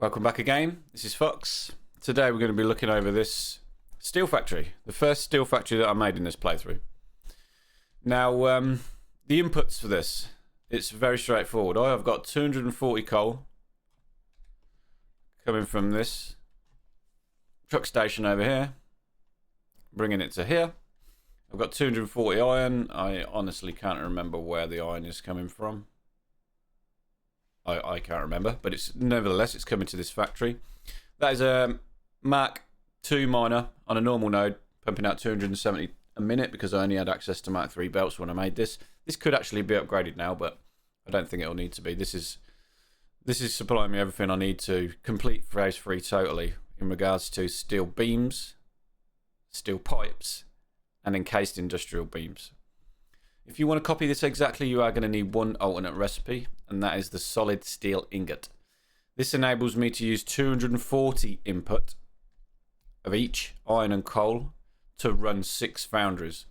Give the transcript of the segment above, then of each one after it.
Welcome back again. This is Fox. Today we're going to be looking over this steel factory, the first steel factory that I made in this playthrough. Now, the inputs for this, it's very straightforward. I've got 240 coal coming from this truck station over here, bringing it to here. I've got 240 iron. I honestly can't remember where the iron is coming from. I can't remember, but it's nevertheless it's coming to this factory. That is a Mark II miner on a normal node, pumping out 270 a minute because I only had access to Mark III belts when I made this. This could actually be upgraded now, but I don't think it'll need to be. This is supplying me everything I need to complete phase 3 totally in regards to steel beams, steel pipes, and encased industrial beams. If you want to copy this exactly, you are going to need one alternate recipe, and that is the solid steel ingot. This enables me to use 240 input of each iron and coal to run 6 foundries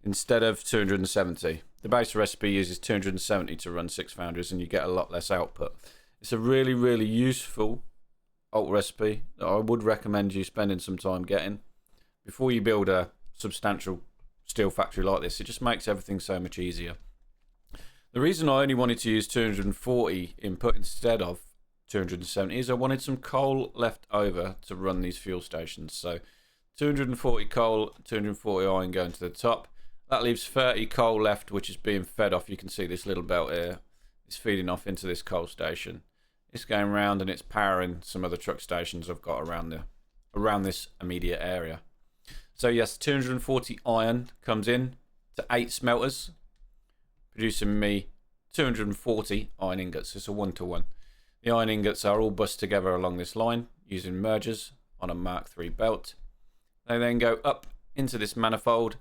instead of 270. The base recipe uses 270 to run 6 foundries, and you get a lot less output. It's a really, really useful alt recipe that I would recommend you spending some time getting before you build a substantial steel factory like this. It just makes everything so much easier. The reason I only wanted to use 240 input instead of 270 is I wanted some coal left over to run these fuel stations. So 240 coal, 240 iron going to the top. That leaves 30 coal left, which is being fed off. You can see this little belt here. It's feeding off into this coal station. It's going around and it's powering some other truck stations I've got around this immediate area. So yes, 240 iron comes in to 8 smelters, producing me 240 iron ingots. It's a 1-to-1. The iron ingots are all bussed together along this line using mergers on a Mark III belt. They then go up into this manifold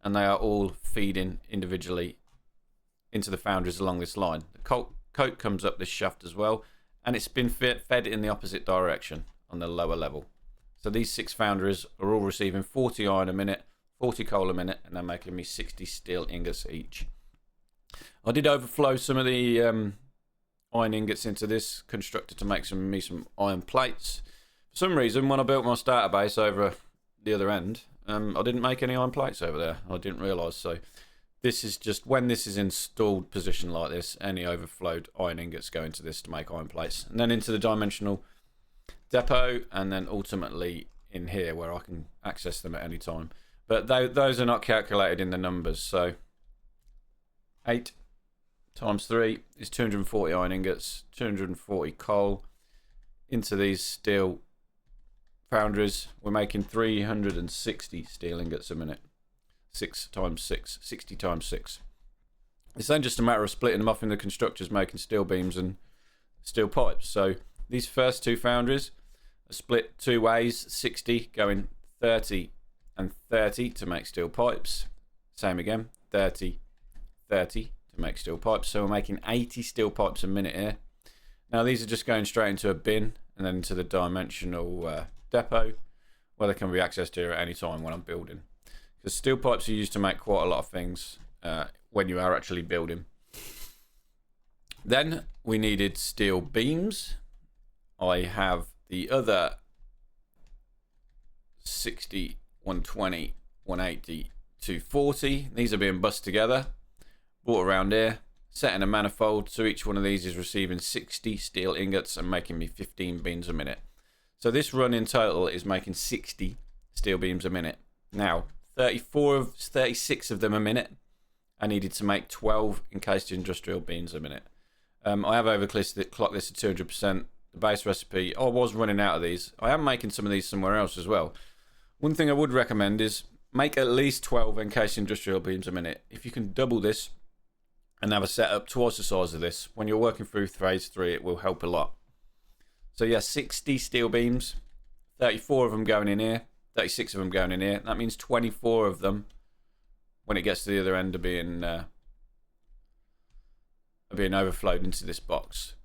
and they are all feeding individually into the foundries along this line. The coke comes up this shaft as well, and it's been fed in the opposite direction on the lower level. So these 6 foundries are all receiving 40 iron a minute, 40 coal a minute, and they're making me 60 steel ingots each. I did overflow some of the iron ingots into this constructor to make some iron plates. For some reason, when I built my starter base over the other end, I didn't make any iron plates over there. I didn't realise. So this is just when this is installed position like this, any overflowed iron ingots go into this to make iron plates, and then into the dimensional depot, and then ultimately in here where I can access them at any time. But those are not calculated in the numbers. So 8 times 3 is 240 iron ingots, 240 coal into these steel foundries. We're making 360 steel ingots a minute. 6 times 6, 60 times 6. It's then just a matter of splitting them off in the constructors, making steel beams and steel pipes. So these first 2 foundries are split 2 ways, 60 going 30 and 30 to make steel pipes. Same again, 30, 30 to make steel pipes. So we're making 80 steel pipes a minute here. Now these are just going straight into a bin and then into the dimensional depot, where they can be accessed here at any time when I'm building. Because steel pipes are used to make quite a lot of things when you are actually building. Then we needed steel beams. I have the other 60, 120, 180, 240. These are being bussed together, brought around here, set in a manifold. So each one of these is receiving 60 steel ingots and making me 15 beams a minute. So this run in total is making 60 steel beams a minute. Now, 36 of them a minute. I needed to make 12 encased industrial beams a minute. I have overclocked this to 200%. The base recipe, I was running out of these. I am making some of these somewhere else as well. One thing I would recommend is make at least 12 encased industrial beams a minute. If you can double this and have a setup twice the size of this, when you're working through phase 3, it will help a lot. So yeah, 60 steel beams, 34 of them going in here, 36 of them going in here. That means 24 of them, when it gets to the other end, are being overflowed into this box.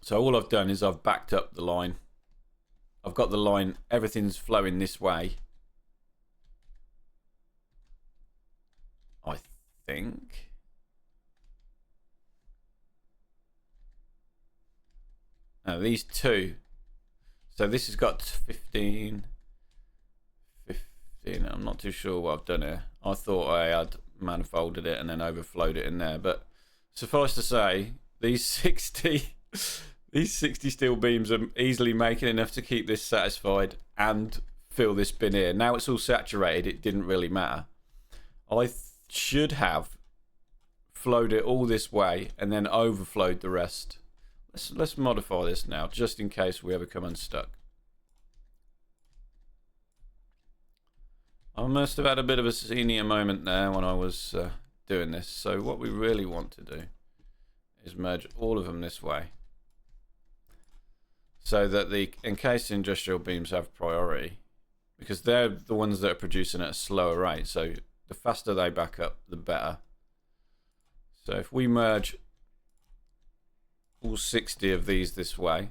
So all I've done is I've backed up the line. I've got the line, everything's flowing this way. I think. Now these two. So this has got 15. I'm not too sure what I've done here. I thought I had manifolded it and then overflowed it in there. But suffice to say, these 60 steel beams are easily making enough to keep this satisfied and fill this bin here. Now it's all saturated, it didn't really matter. I should have flowed it all this way and then overflowed the rest. Let's modify this now, just in case we ever come unstuck. I must have had a bit of a senior moment there when I was doing this. So what we really want to do is merge all of them this way, so that the encased industrial beams have priority, because they're the ones that are producing at a slower rate. So the faster they back up, the better. So if we merge all 60 of these this way,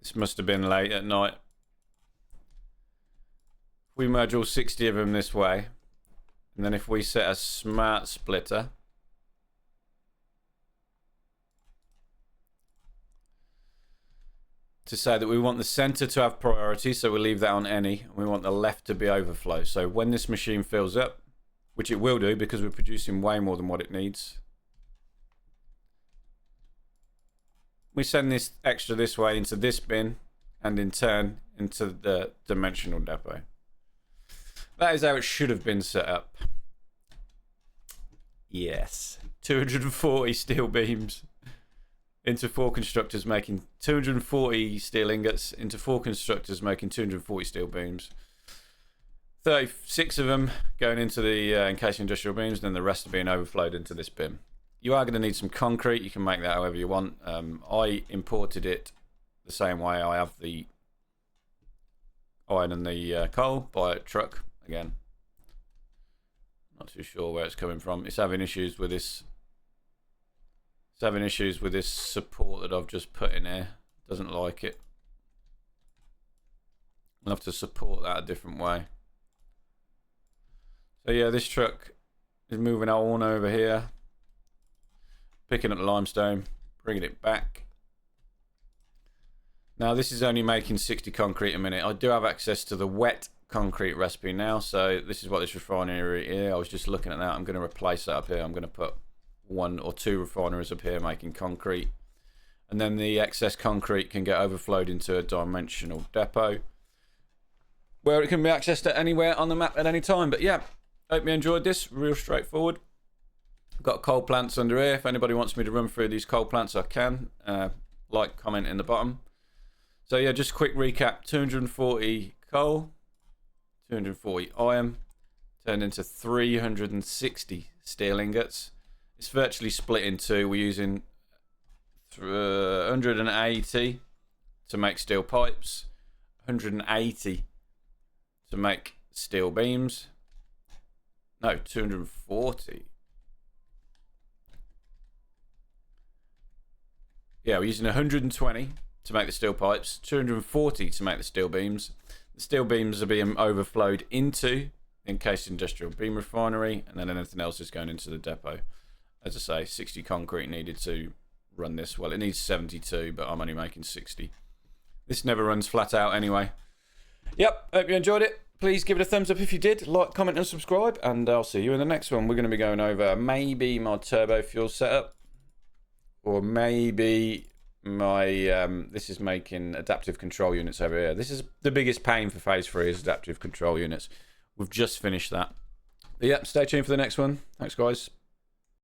this must have been late at night. We merge all 60 of them this way, and then if we set a smart splitter, to say that we want the center to have priority, so we'll leave that on any, and we want the left to be overflow. So when this machine fills up, which it will do because we're producing way more than what it needs, we send this extra this way into this bin, and in turn into the dimensional depot. That is how it should have been set up. Yes, 240 steel beams into 4 constructors, making 240 steel ingots into 4 constructors, making 240 steel beams. 36 of them going into the encased industrial beams, then the rest are being overflowed into this bin. You are going to need some concrete. You can make that however you want. I imported it the same way I have the iron and the coal by truck. Again, not too sure where it's coming from. It's having issues with this. It's having issues with this support that I've just put in here. Doesn't like it. I'll have to support that a different way. So yeah, this truck is moving on over here, picking up the limestone, bringing it back. Now this is only making 60 concrete a minute. I do have access to the wet concrete recipe now, so this is what this refinery here. I was just looking at that. I'm going to replace that up here. I'm going to put 1 or 2 refineries up here making concrete, and then the excess concrete can get overflowed into a dimensional depot where it can be accessed at anywhere on the map at any time. But yeah, hope you enjoyed this. Real straightforward. Got coal plants under here. If anybody wants me to run through these coal plants, I can. Like, comment in the bottom. So yeah, just a quick recap. 240 coal, 240 iron, turned into 360 steel ingots. It's virtually split in two. We're using 180 to make steel pipes, 180 to make steel beams. No, 240. Yeah, we're using 120 to make the steel pipes, 240 to make the steel beams. The steel beams are being overflowed into the encased industrial beam refinery, and then anything else is going into the depot. As I say, 60 concrete needed to run this. Well, it needs 72, but I'm only making 60. This never runs flat out anyway. Yep, hope you enjoyed it. Please give it a thumbs up if you did. Like, comment, and subscribe, and I'll see you in the next one. We're going to be going over maybe my turbo fuel setup, or maybe my this is making adaptive control units over here. This is the biggest pain for phase 3 is adaptive control units. We've just finished that. But yeah, stay tuned for the next one. Thanks, guys.